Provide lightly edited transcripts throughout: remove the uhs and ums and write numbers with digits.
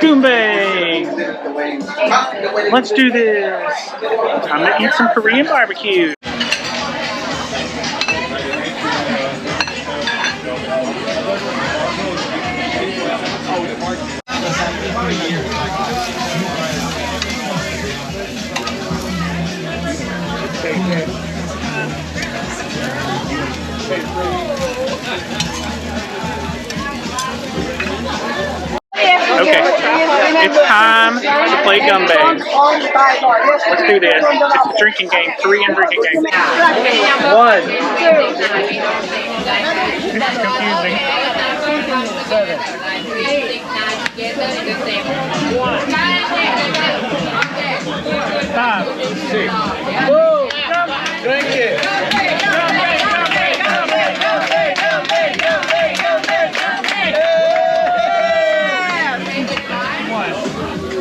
Gunbae! Let's do this! I'm gonna eat some Korean barbecue. Okay, it's time to play Gunbae. Let's do this. It's a drinking game, Korean drinking game. 1. This is confusing. 7. 5. 6. Whoa! Drink it!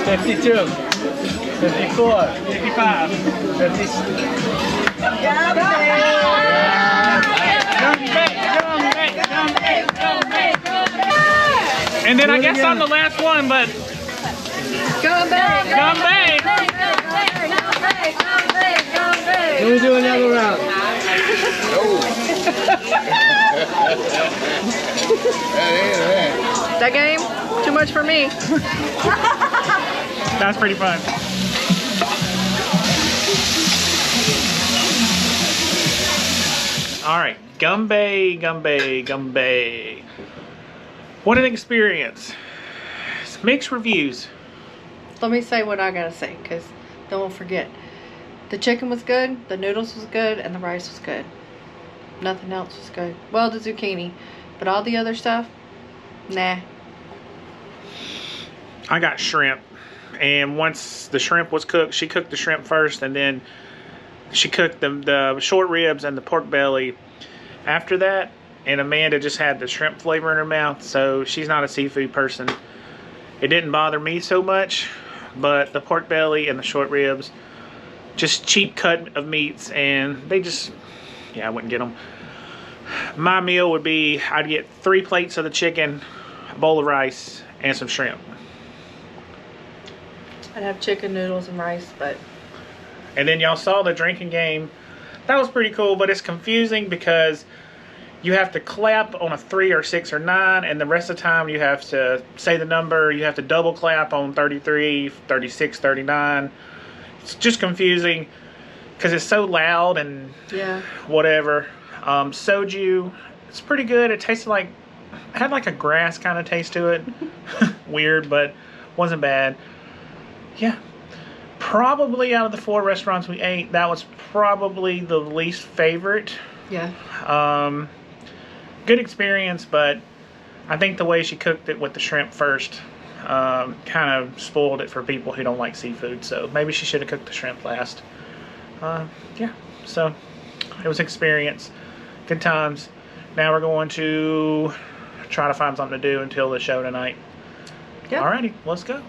52, 54, 55. 56. And then I guess I'm the last one, but Gunbae! Let me do another round. That game? Too much for me. That's pretty fun. All right, Gunbae. What an experience. Mixed reviews. Let me say what I gotta say, because then we'll forget. The chicken was good, the noodles was good, and the rice was good. Nothing else was good. Well, the zucchini. But all the other stuff, nah. I got shrimp. And once the shrimp was cooked, she cooked the shrimp first, and then she cooked the short ribs and the pork belly after that. And Amanda just had the shrimp flavor in her mouth, so she's not a seafood person. It didn't bother me so much, but the pork belly and the short ribs, just cheap cut of meats, and they just, yeah, I wouldn't get them. My meal would be, I'd get 3 plates of the chicken, a bowl of rice, and some shrimp. I'd have chicken, noodles, and rice, but... And then y'all saw the drinking game. That was pretty cool, but it's confusing because you have to clap on a 3 or 6 or 9, and the rest of the time you have to say the number. You have to double clap on 33, 36, 39. It's just confusing because it's so loud and yeah, whatever. Soju, it's pretty good. It tasted like, it had like a grass kind of taste to it. Weird, but wasn't bad. Yeah. Probably out of the 4 restaurants we ate, that was probably the least favorite. yeah. Good experience, but I think the way she cooked it with the shrimp first kind of spoiled it for people who don't like seafood. So maybe she should have cooked the shrimp last. Yeah, so it was an experience. Good times. Now we're going to try to find something to do until the show tonight. Yep. Alrighty, let's go.